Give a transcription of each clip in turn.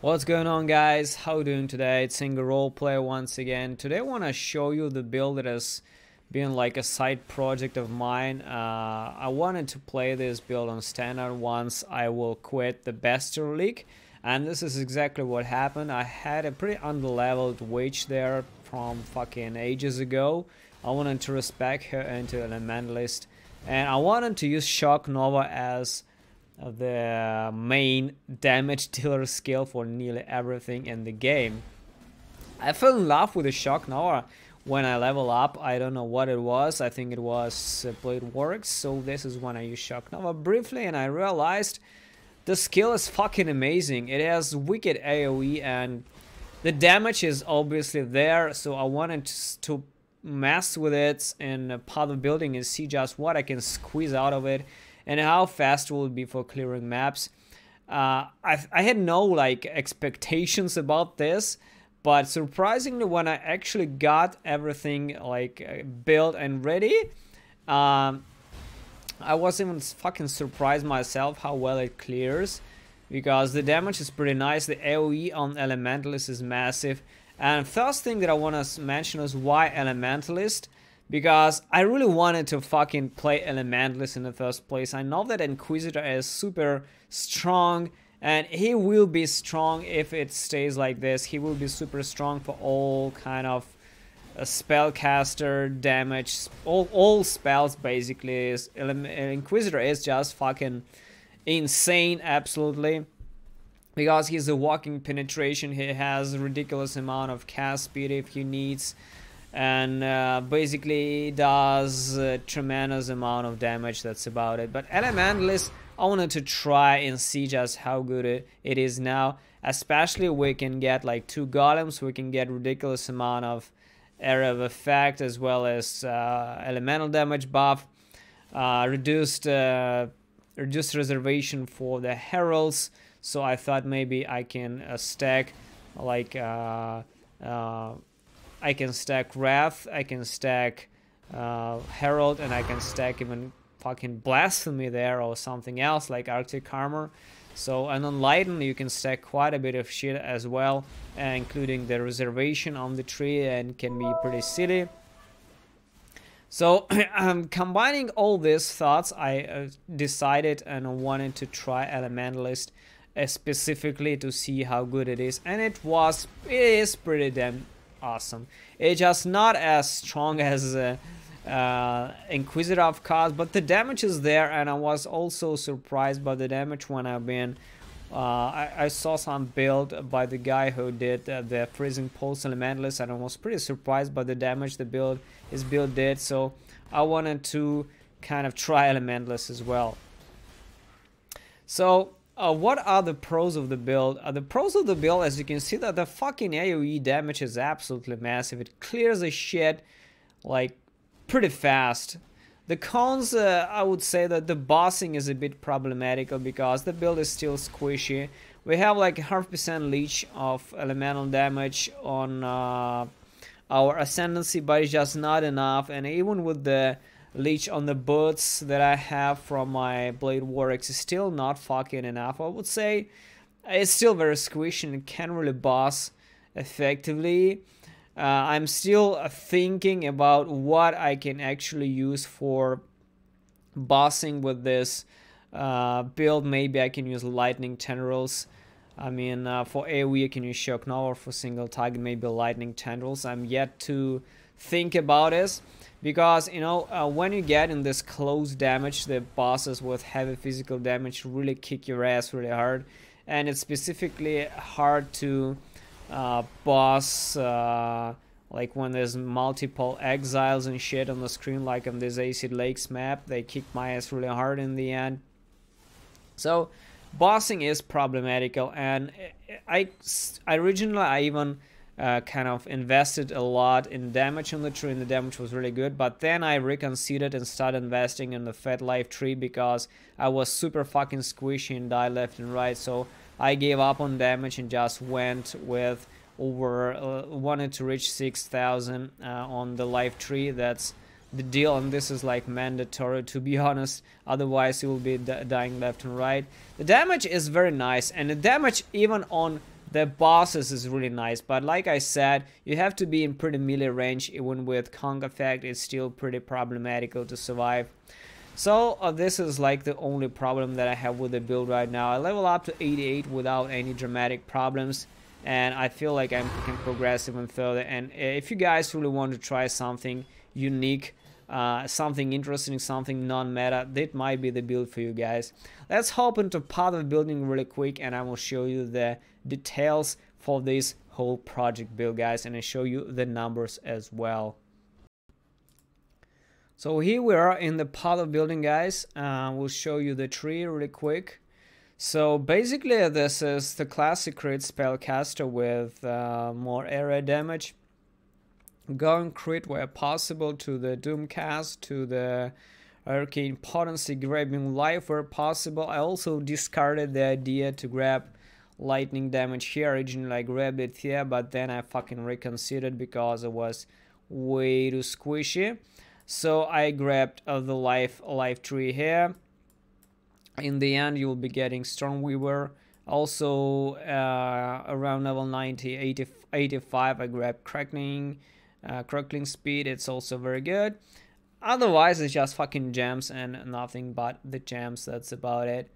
What's going on, guys? How you doing today? It's Single Roleplay once again. Today I want to show you the build that has been like a side project of mine. I wanted to play this build on standard once I will quit the Bester League, and this is exactly what happened. I had a pretty underleveled witch there from fucking ages ago. I wanted to respec her into Elementalist, and I wanted to use Shock Nova as the main damage dealer skill for nearly everything in the game. I fell in love with the Shock Nova when I level up. I don't know what it was. I think it was Blade Works. So this is when I used Shock Nova briefly, and I realized the skill is fucking amazing. It has wicked AoE and the damage is obviously there. So I wanted to mess with it in part of building and see just what I can squeeze out of it and how fast it will be for clearing maps. I had no like expectations about this, but surprisingly when I actually got everything like built and ready, I was even fucking surprised myself how well it clears, because the damage is pretty nice. The AoE on Elementalist is massive. And first thing that I want to mention is why Elementalist, because I really wanted to fucking play Elementalist in the first place. I know that Inquisitor is super strong, and he will be strong if it stays like this. He will be super strong for all kind of spellcaster damage, all spells basically. Inquisitor is just fucking insane, absolutely, because he's a walking penetration. He has a ridiculous amount of cast speed if he needs, and basically does a tremendous amount of damage. That's about it. But Elementalist, I wanted to try and see just how good it is now. Especially we can get like 2 golems, we can get ridiculous amount of area of effect, as well as elemental damage buff, reduced reservation for the heralds. So I thought maybe I can stack like I can stack Wrath, I can stack Herald, and I can stack even fucking Blasphemy there, or something else like Arctic Armor. So, and on Lighten you can stack quite a bit of shit as well, including the reservation on the tree, and can be pretty silly. So combining all these thoughts, I decided and wanted to try Elementalist specifically to see how good it is, and it is pretty damn awesome. It's just not as strong as Inquisitor, of course, but the damage is there, and I was also surprised by the damage when I've been I saw some build by the guy who did the Freezing Pulse Elementalist, and I was pretty surprised by the damage his build did. So I wanted to kind of try Elementalist as well. So what are the pros of the build? The pros of the build, as you can see, that the fucking AoE damage is absolutely massive. It clears the shit like pretty fast. The cons, I would say that the bossing is a bit problematical because the build is still squishy. We have like 100% leech of elemental damage on our Ascendancy, but it's just not enough. And even with the leech on the boots that I have from my Blade Works, is still not fucking enough. I would say it's still very squishy and can't really boss effectively. I'm still thinking about what I can actually use for bossing with this build. Maybe I can use Lightning Tendrils. I mean, for AoE I can use Shock Nova. For single target, maybe Lightning Tendrils. I'm yet to think about this, because you know, when you get in this close damage, the bosses with heavy physical damage really kick your ass really hard, and it's specifically hard to boss like when there's multiple exiles and shit on the screen, like on this Acid Lakes map. They kick my ass really hard in the end. So bossing is problematical, and I even kind of invested a lot in damage on the tree, and the damage was really good, but then I reconsidered and started investing in the Fat Life tree because I was super fucking squishy and died left and right. So I gave up on damage and just went with wanted to reach 6,000 on the life tree. That's the deal, and this is like mandatory, to be honest, otherwise you will be dying left and right. The damage is very nice, and the damage even on The bosses is really nice, but like I said, you have to be in pretty melee range. Even with Kong effect, it's still pretty problematical to survive. So this is like the only problem that I have with the build right now. I level up to 88 without any dramatic problems, and I feel like I can progress even further. And if you guys really want to try something unique, something interesting, something non-meta, that might be the build for you guys. Let's hop into path of building really quick, and I will show you the details for this whole project build, guys, and I show you the numbers as well. So here we are in the path of building, guys. We'll show you the tree really quick. So basically this is the classic crit spellcaster with more area damage. Going crit where possible to the Doomcast, to the Arcane Potency, grabbing life where possible. I also discarded the idea to grab lightning damage here. Originally I grabbed it here, but then I fucking reconsidered because it was way too squishy. So I grabbed the life tree here. In the end you will be getting Stormweaver. Also around level 90, 85 I grabbed Crackling speed. It's also very good. Otherwise it's just fucking gems and nothing but the gems. That's about it.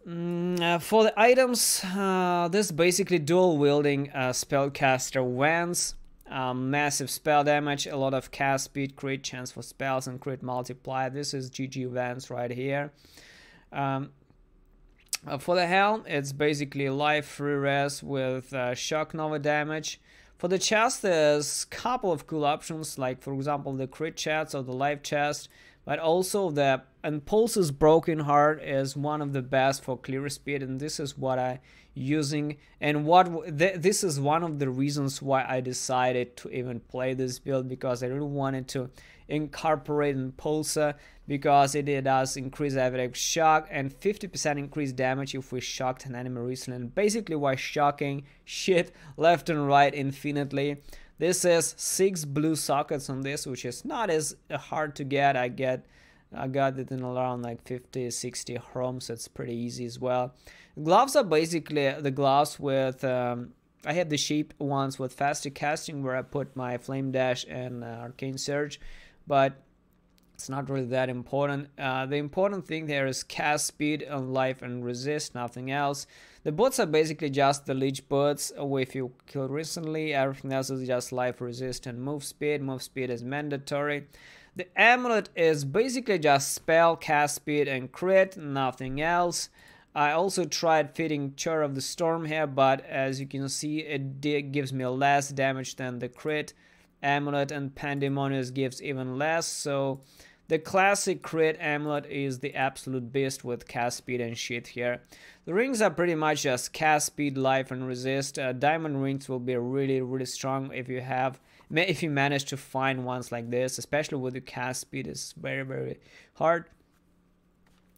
For the items, this basically dual wielding spellcaster wands. Massive spell damage, a lot of cast speed, crit chance for spells, and crit multiply. This is GG Vance right here. For the helm, it's basically life free res with shock nova damage. For the chest, there's a couple of cool options, like for example the crit chest or the life chest, but also the Impulse's Broken Heart is one of the best for clear speed, and this is what I using, and this is one of the reasons why I decided to even play this build, because I really wanted to incorporate Impulsa, because it does increase average shock and 50% increased damage if we shocked an enemy recently, and basically while shocking shit left and right infinitely. This is 6 blue sockets on this, which is not as hard to get. I got it in around like 50-60 chromes, so it's pretty easy as well. Gloves are basically the gloves with I had the sheep ones with faster casting, where I put my Flame Dash and Arcane Surge, but it's not really that important. The important thing here is cast speed and life and resist, nothing else. The boots are basically just the leech boots if you killed recently. Everything else is just life, resist, and move speed. Move speed is mandatory. The amulet is basically just spell, cast speed, and crit, nothing else. I also tried fitting Chur of the Storm here, but as you can see, it gives me less damage than the crit. Amulet and Pandemonius gives even less, so the classic crit amulet is the absolute beast with cast speed and shit here. The rings are pretty much just cast speed, life, and resist. Diamond rings will be really strong if you manage to find ones like this, especially with the cast speed. Is very hard.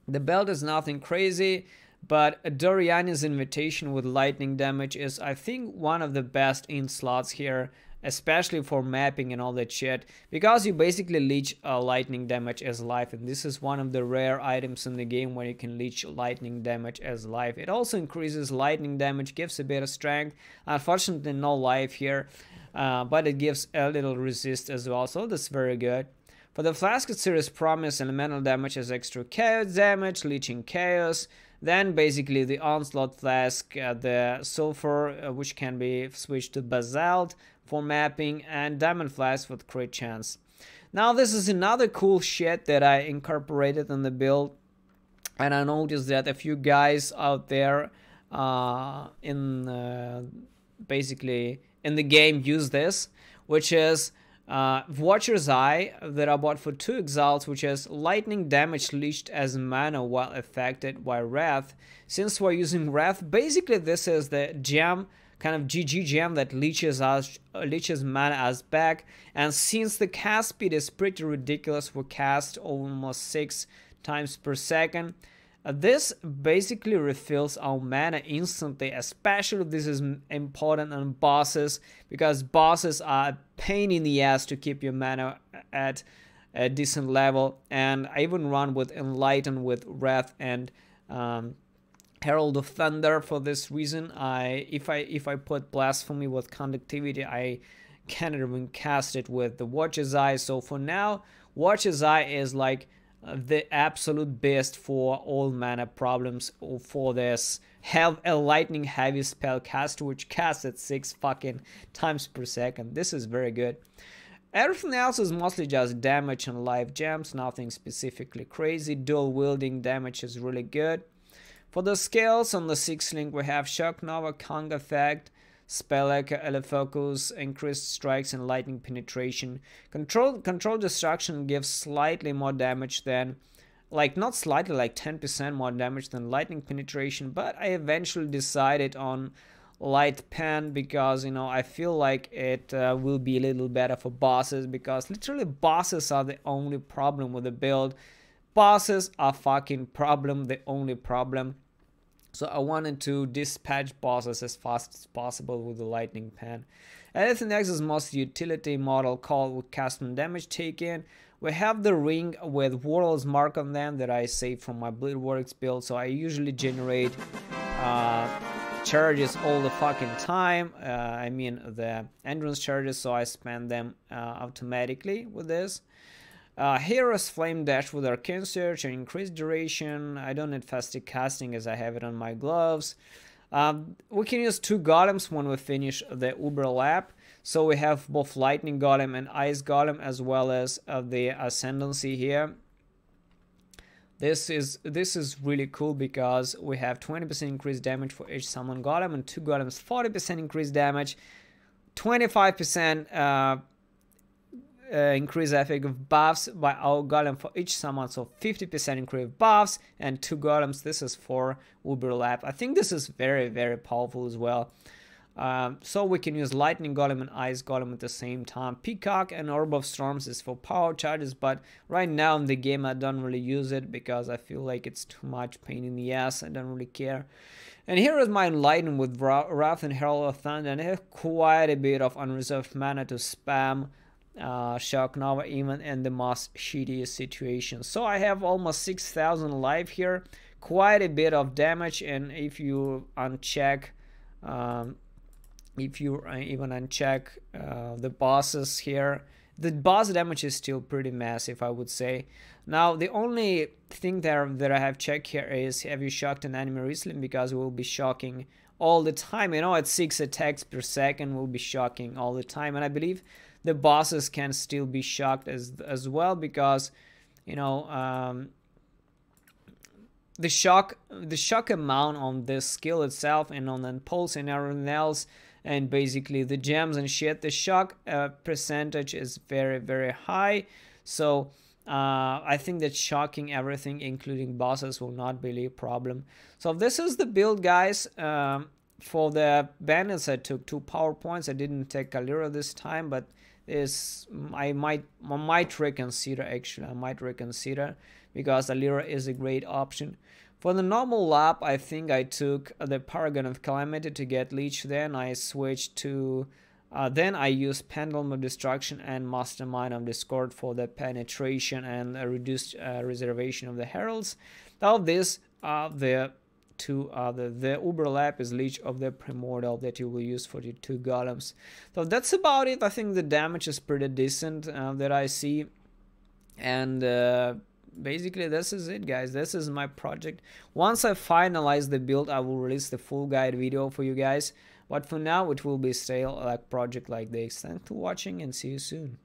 The belt is nothing crazy, but Doriani's Invitation with lightning damage is, I think, one of the best in slots here, especially for mapping and all that shit, because you basically leech lightning damage as life, and this is one of the rare items in the game where you can leech lightning damage as life. It also increases lightning damage, gives a bit of strength. Unfortunately no life here, but it gives a little resist as well, so that's very good. For the Flask, it's Serious Promise. Elemental damage has extra chaos damage, leeching chaos. Then basically the Onslaught Flask, the Sulfur, which can be switched to Basalt for mapping, and Diamond Flask with crit chance. Now this is another cool shit that I incorporated in the build, and I noticed that a few guys out there basically in the game use this, which is Watcher's Eye that I bought for 2 Exiles, which is lightning damage leached as mana while affected by Wrath. Since we're using Wrath, basically this is the gem, kind of GG gem that leeches mana as back, and since the cast speed is pretty ridiculous, we cast almost 6 times per second. This basically refills our mana instantly, especially this is important on bosses, because bosses are a pain in the ass to keep your mana at a decent level. And I even run with Enlighten with Wrath and Herald of Thunder. For this reason, if I put Blasphemy with Conductivity, I can't even cast it with the Watcher's Eye. So for now, Watcher's Eye is like the absolute best for all mana problems. For this, have a lightning heavy spell caster which casts at 6 fucking times per second. This is very good. Everything else is mostly just damage and life gems, nothing specifically crazy. Dual wielding damage is really good. For the skills, on the 6th link we have Shock Nova, Kong Effect, Spell Echo, Elefocus, increased strikes and lightning penetration. Control Destruction gives slightly more damage than, like not slightly, like 10% more damage than lightning penetration, but I eventually decided on Light Pen because, you know, I feel like it will be a little better for bosses, because literally bosses are the only problem with the build. Bosses are fucking the only problem. So I wanted to dispatch bosses as fast as possible with the Lightning Pen. Everything next is mostly utility model called with cast and damage taken. We have the ring with Warlord's Mark on them that I saved from my Bleedworks build. So I usually generate charges all the fucking time. I mean the endurance charges, so I spend them automatically with this. Hero's Flame Dash with Arcane Search and increased duration. I don't need Fastic Casting as I have it on my gloves. We can use 2 golems when we finish the Uber Lap. So we have both Lightning Golem and Ice Golem, as well as the Ascendancy here. This is really cool because we have 20% increased damage for each summon golem, and 2 golems 40% increased damage, 25% increase effect of buffs by our golem for each summon, so 50% increase of buffs, and 2 golems. This is for Uber Lap. I think this is very, very powerful as well. So we can use Lightning Golem and Ice Golem at the same time. Peacock and Orb of Storms is for power charges, but right now in the game I don't really use it because I feel like it's too much pain in the ass. I don't really care. And here is my Enlighten with Wrath and Herald of Thunder, and I have quite a bit of unreserved mana to spam Shock Nova even in the most shittiest situations. So I have almost 6,000 life here, quite a bit of damage, and if you uncheck even uncheck the bosses here, the boss damage is still pretty massive, I would say. Now the only thing that I have checked here is, have you shocked an enemy recently, because we'll be shocking all the time, you know, at 6 attacks per second we'll be shocking all the time. And I believe the bosses can still be shocked as well, because, you know, the shock amount on this skill itself and on the pulse and everything else, and basically the gems and shit, the shock percentage is very, very high. So I think that shocking everything, including bosses, will not be a problem. So this is the build, guys. For the bandits I took 2 power points. I didn't take Kalira this time, but I might reconsider, actually. I might reconsider, because Alira is a great option. For the normal lap, I think I took the Paragon of Calamity to get Leech. Then I switched to then I used Pendulum of Destruction and Mastermind of Discord for the penetration and a reduced reservation of the heralds. Now this the Uber Lap is Leech of the Primordial that you will use for the 2 golems. So that's about it. I think the damage is pretty decent that I see, and basically this is it, guys. This is my project. Once I finalize the build, I will release the full guide video for you guys, but for now it will be still like project like this. Thanks for watching and see you soon.